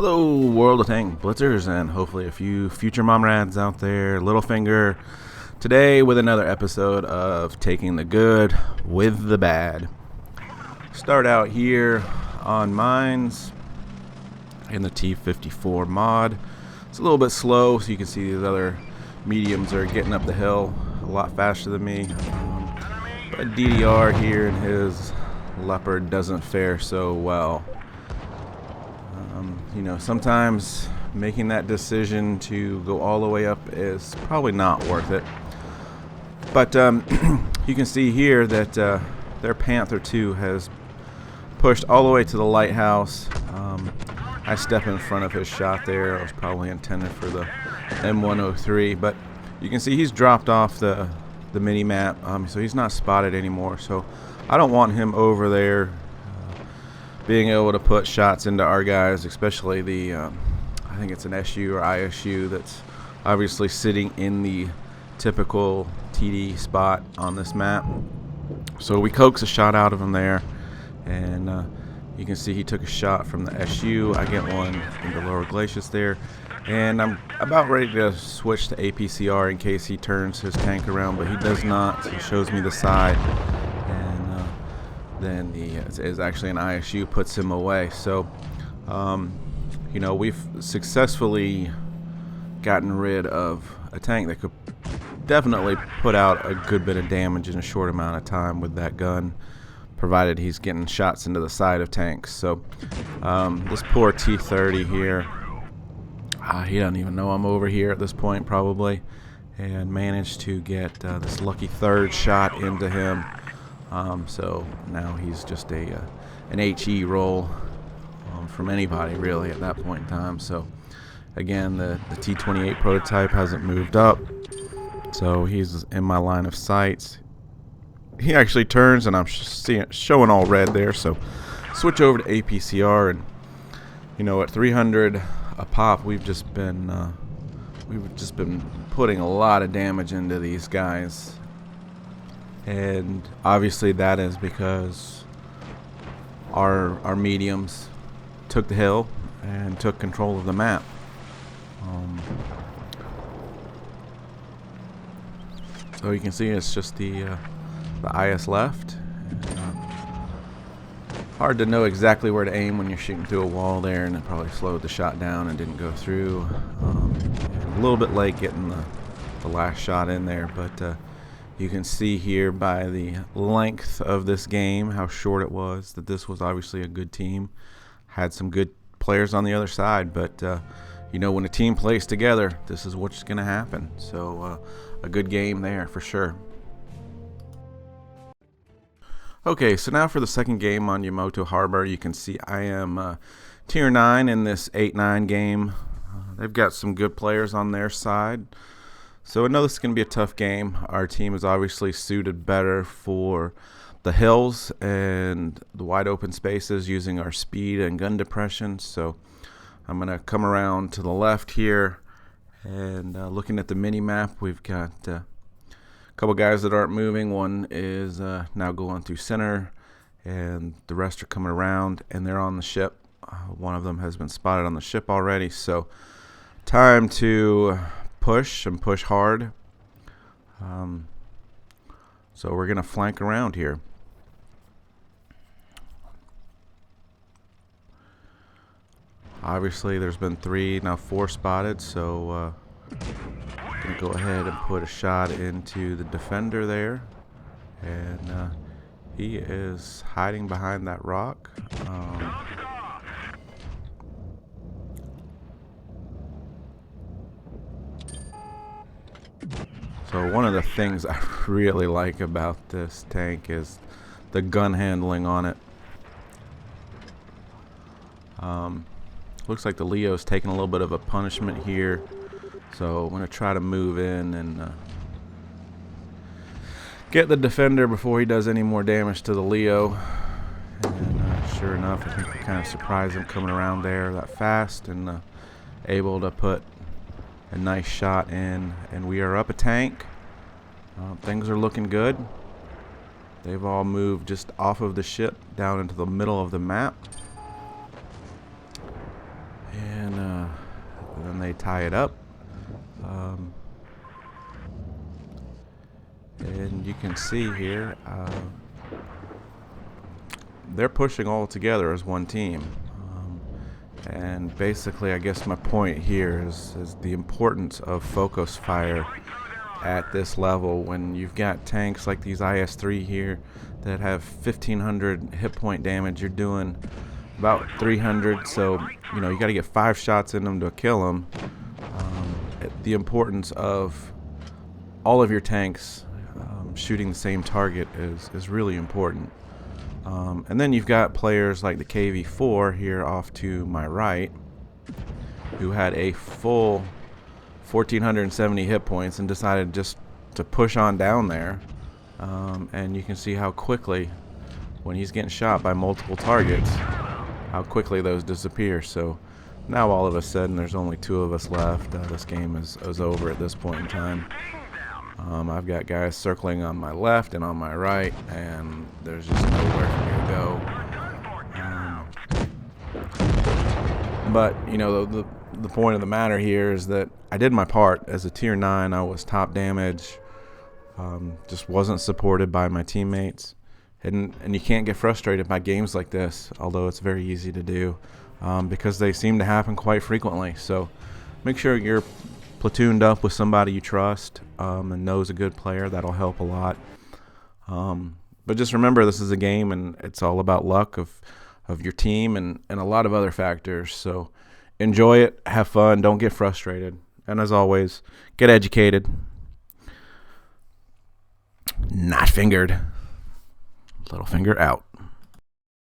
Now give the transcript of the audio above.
Hello, World of Tank Blitzers, and hopefully a few future mom rads out there. Littlefinger, today with another episode of Taking the Good with the Bad. Start out here on mines in the T54 mod. It's a little bit slow, so you can see these other mediums are getting up the hill a lot faster than me. But DDR here in his Leopard doesn't fare so well. Sometimes making that decision to go all the way up is probably not worth it. But you can see here that their Panther 2 has pushed all the way to the lighthouse. I step in front of his shot there. I was probably intended for the M103, but you can see he's dropped off the mini map, so he's not spotted anymore. So I don't want him over there being able to put shots into our guys, especially the I think it's an SU or ISU that's obviously sitting in the typical TD spot on this map. So we coax a shot out of him there, and you can see he took a shot from the SU. I get one into Lower Glacius there, and I'm about ready to switch to APCR in case he turns his tank around, but he does not. He shows me the side, and then is actually an ISU puts him away. So we've successfully gotten rid of a tank that could definitely put out a good bit of damage in a short amount of time with that gun, provided he's getting shots into the side of tanks. So this poor T30 here, he doesn't even know I'm over here at this point probably, and managed to get this lucky third shot into him. So now he's just an HE roll from anybody really at that point in time. So again, the T28 prototype hasn't moved up, so he's in my line of sights. He actually turns, and I'm showing all red there. So switch over to APCR, and at 300 a pop, we've just been putting a lot of damage into these guys. And obviously that is because our mediums took the hill and took control of the map. So you can see it's just the IS left. Hard to know exactly where to aim when you're shooting through a wall there, and it probably slowed the shot down and didn't go through. A little bit late getting the last shot in there, but you can see here by the length of this game how short it was, that this was obviously a good team. Had some good players on the other side, but when a team plays together, this is what's going to happen. So a good game there for sure. Okay, so now for the second game on Yamato Harbor. You can see I am tier 9 in this 8-9 game. They've got some good players on their side. So I know this is going to be a tough game. Our team is obviously suited better for the hills and the wide open spaces using our speed and gun depression. So I'm going to come around to the left here, and looking at the mini map, we've got a couple guys that aren't moving. One is now going through center, and the rest are coming around, and they're on the ship. One of them has been spotted on the ship already. So time to push and push hard. So we're going to flank around here. Obviously there's been 3, now 4 spotted, so I'm going to go ahead and put a shot into the defender there, and he is hiding behind that rock. So one of the things I really like about this tank is the gun handling on it. Looks like the Leo's taking a little bit of a punishment here, so I'm going to try to move in and get the defender before he does any more damage to the Leo. And sure enough, I think we kind of surprised him coming around there that fast, and able to put a nice shot in, and we are up a tank. Things are looking good. They've all moved just off of the ship down into the middle of the map. And then they tie it up. And you can see here, they're pushing all together as one team. And basically, I guess my point here is the importance of focus fire at this level when you've got tanks like these IS-3 here that have 1,500 hit point damage. You're doing about 300, so you got to get 5 shots in them to kill them. The importance of all of your tanks shooting the same target is really important. And then you've got players like the KV-4 here off to my right, who had a full 1,470 hit points and decided just to push on down there. And you can see how quickly, when he's getting shot by multiple targets, how quickly those disappear. So now all of a sudden there's only 2 of us left. This game is over at this point in time. I've got guys circling on my left and on my right, and there's just nowhere for me to go. But the point of the matter here is that I did my part. As a tier 9, I was top damage. Just wasn't supported by my teammates. And you can't get frustrated by games like this, although it's very easy to do, because they seem to happen quite frequently. So make sure you're platooned up with somebody you trust and knows a good player. That'll help a lot. But just remember, this is a game, and it's all about luck of your team and a lot of other factors. So enjoy it, have fun, don't get frustrated, and as always, get educated. Not fingered. Littlefinger out.